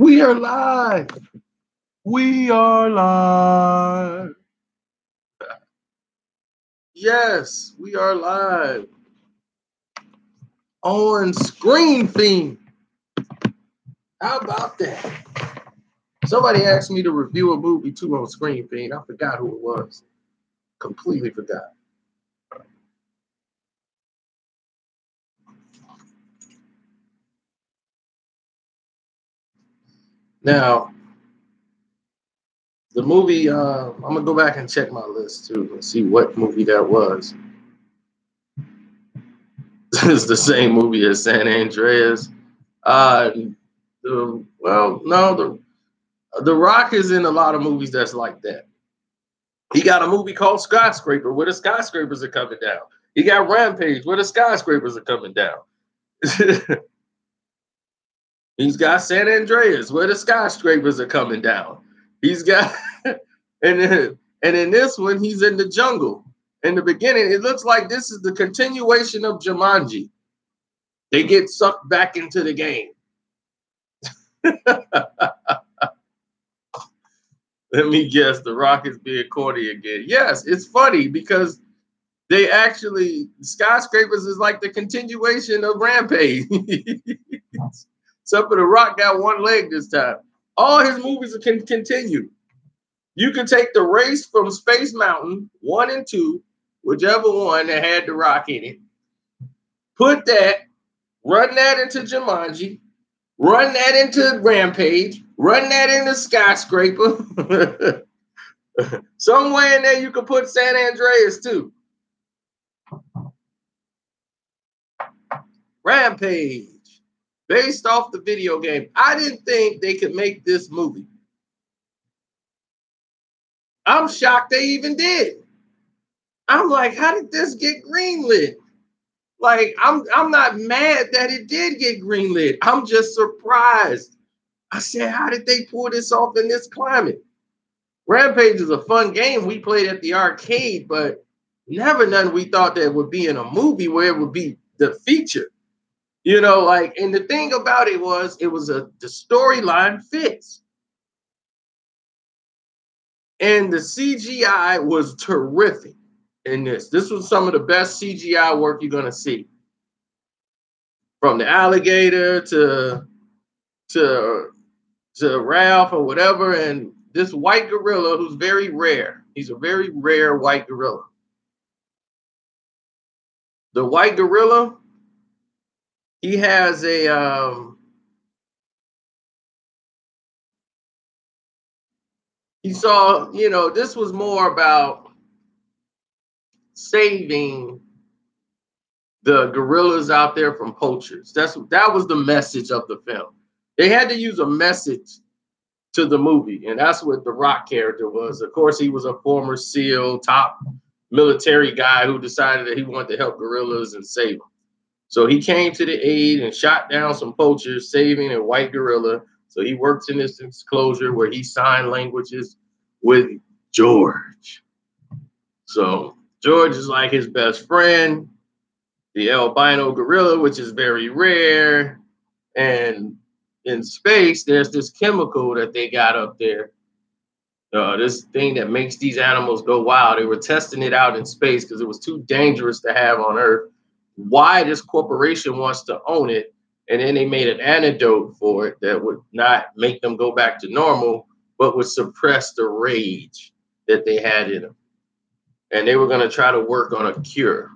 We are live. We are live. Yes, we are live. On Screen Theme. How about that? Somebody asked me to review a movie too on Screen Theme. I forgot who it was. Completely forgot. Now, the movie, I'm going to go back and check my list too and see what movie that was. It's the same movie as San Andreas. The Rock is in a lot of movies that's like that. He got a movie called Skyscraper where the skyscrapers are coming down. He got Rampage where the skyscrapers are coming down. He's got San Andreas where the skyscrapers are coming down. He's got and in this one he's in the jungle. In the beginning, it looks like this is the continuation of Jumanji. They get sucked back into the game. Let me guess, The Rock is being corny again. Yes, it's funny because they actually, Skyscrapers is like the continuation of Rampage. Except for The Rock got one leg this time. All his movies can continue. You can take the race from Space Mountain 1 and 2, whichever one that had The Rock in it. Put that, run that into Jumanji, run that into Rampage, run that into Skyscraper. Somewhere in there you could put San Andreas too. Rampage, based off the video game. I didn't think they could make this movie. I'm shocked they even did. I'm like, how did this get greenlit? Like, I'm not mad that it did get greenlit. I'm just surprised. I said, how did they pull this off in this climate? Rampage is a fun game we played at the arcade, but never none we thought that would be in a movie where it would be the feature. You know, like, and the thing about it was the storyline fits. And the CGI was terrific in this. This was some of the best CGI work you're gonna see. From the alligator to Ralph or whatever, and this white gorilla who's very rare. He's a very rare white gorilla. The white gorilla, he has he saw, this was more about saving the gorillas out there from poachers. That was the message of the film. They had to use a message to the movie, and that's what the Rock character was. Of course, he was a former SEAL, top military guy who decided that he wanted to help gorillas and save them. So he came to the aid and shot down some poachers, saving a white gorilla. So he works in this enclosure where he signed languages with George. So George is like his best friend, the albino gorilla, which is very rare. And in space, there's this chemical that they got up there. This thing that makes these animals go wild. They were testing it out in space because it was too dangerous to have on Earth. Why this corporation wants to own it, and then they made an antidote for it that would not make them go back to normal, but would suppress the rage that they had in them. And they were going to try to work on a cure.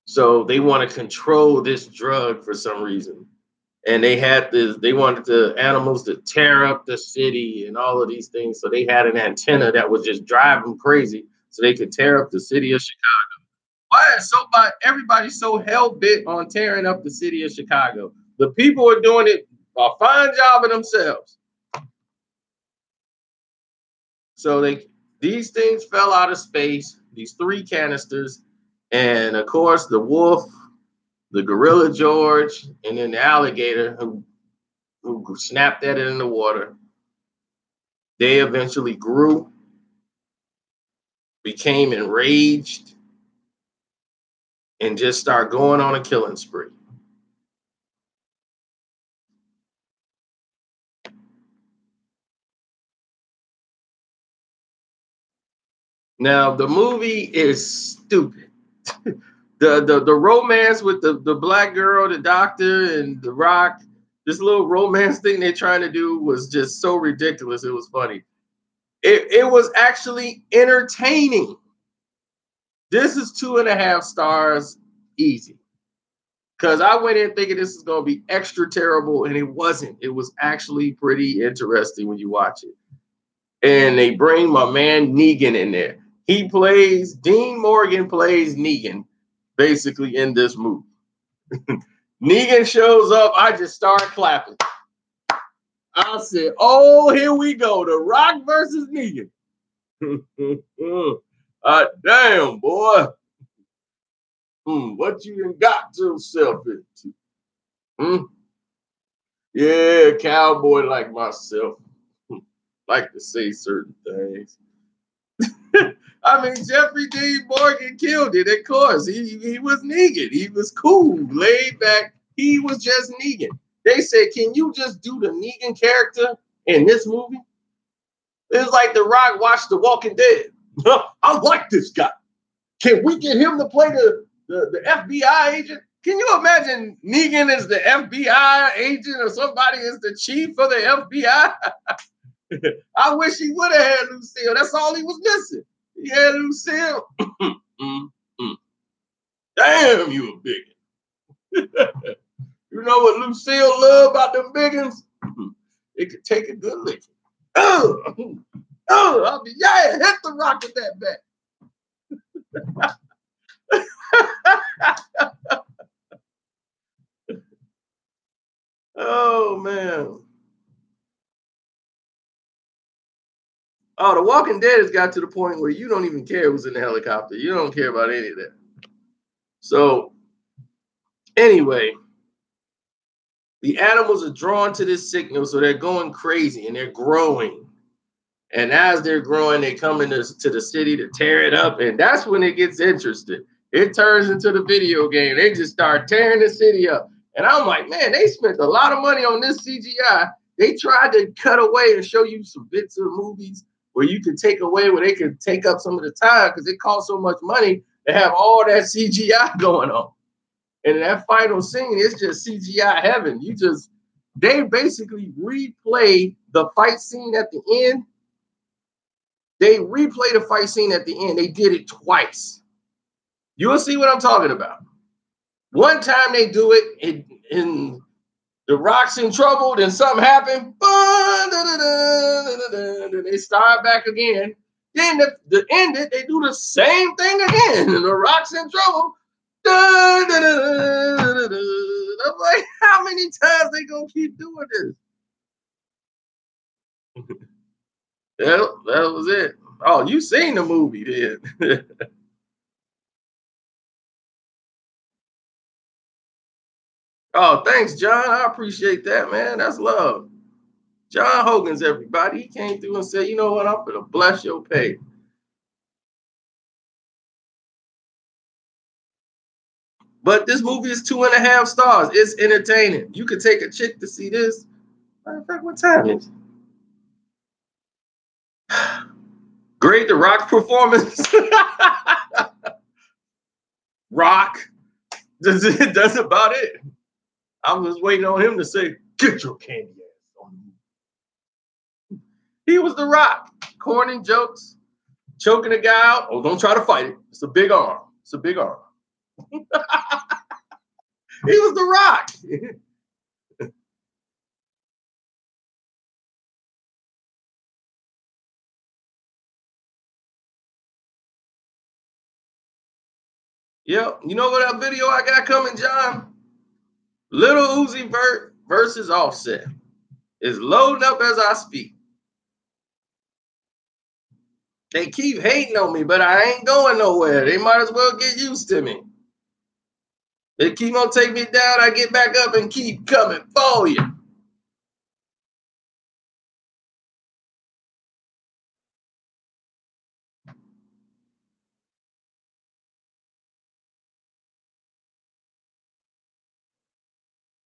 So they want to control this drug for some reason. And they wanted the animals to tear up the city and all of these things. So they had an antenna that would just drive them crazy so they could tear up the city of Chicago. Why is everybody so hell-bent on tearing up the city of Chicago? The people are doing it a fine job of themselves. So these things fell out of space, these 3 canisters, and of course the wolf, the gorilla George, and then the alligator who snapped at it in the water. They eventually grew, became enraged, and just start going on a killing spree. Now the movie is stupid. The romance with the black girl, the doctor, and the Rock, this little romance thing they're trying to do was just so ridiculous. It was funny. It was actually entertaining. This is 2.5 stars easy. Because I went in thinking this is going to be extra terrible, and it wasn't. It was actually pretty interesting when you watch it. And they bring my man Negan in there. Dean Morgan plays Negan, basically, in this movie. Negan shows up, I just start clapping. I said, oh, here we go. The Rock versus Negan. Damn, boy. What you done got yourself into? Yeah, cowboy like myself. Like to say certain things. I mean, Jeffrey Dean Morgan killed it, of course. He was Negan. He was cool, laid back. He was just Negan. They said, can you just do the Negan character in this movie? It's like The Rock watched The Walking Dead. I like this guy. Can we get him to play the FBI agent? Can you imagine Negan as the FBI agent or somebody as the chief of the FBI? I wish he would have had Lucille. That's all he was missing. He had Lucille. Damn, you a bigot. You know what Lucille loved about them biggins? It could take a good licking. I'll be, yeah, hit the Rock with that bat. Oh, man. Oh, The Walking Dead has got to the point where you don't even care who's in the helicopter. You don't care about any of that. So, anyway, the animals are drawn to this signal, so they're going crazy and they're growing. And as they're growing, they come into to the city to tear it up. And that's when it gets interesting. It turns into the video game. They just start tearing the city up. And I'm like, man, they spent a lot of money on this CGI. They tried to cut away and show you some bits of movies where you could take away, where they could take up some of the time because it cost so much money to have all that CGI going on. And in that final scene, it's just CGI heaven. They basically replay the fight scene at the end. They replay the fight scene at the end. They did it twice. You'll see what I'm talking about. One time they do it in The Rock's in trouble, then something happened. They start back again. Then the end, they do the same thing again. And The Rock's in trouble. I'm like, how many times they gonna keep doing this? that was it. Oh, you seen the movie then. Oh, thanks, John. I appreciate that, man. That's love. John Hogan's everybody. He came through and said, you know what, I'm gonna bless your pay. But this movie is 2.5 stars. It's entertaining. You could take a chick to see this. Matter of fact, what time is it? Great, the Rock performance. Rock. That's about it. I was waiting on him to say, get your candy ass on me. He was the Rock. Corny jokes, choking a guy out. Oh, don't try to fight it. It's a big arm. It's a big arm. He was the Rock. Yep. You know what that video I got coming, John? Little Uzi Vert versus Offset is loading up as I speak. They keep hating on me, but I ain't going nowhere. They might as well get used to me. They keep on taking me down, I get back up and keep coming for you.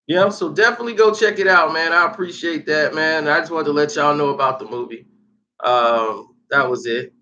Yeah, so definitely go check it out, man. I appreciate that, man. I just wanted to let y'all know about the movie. That was it.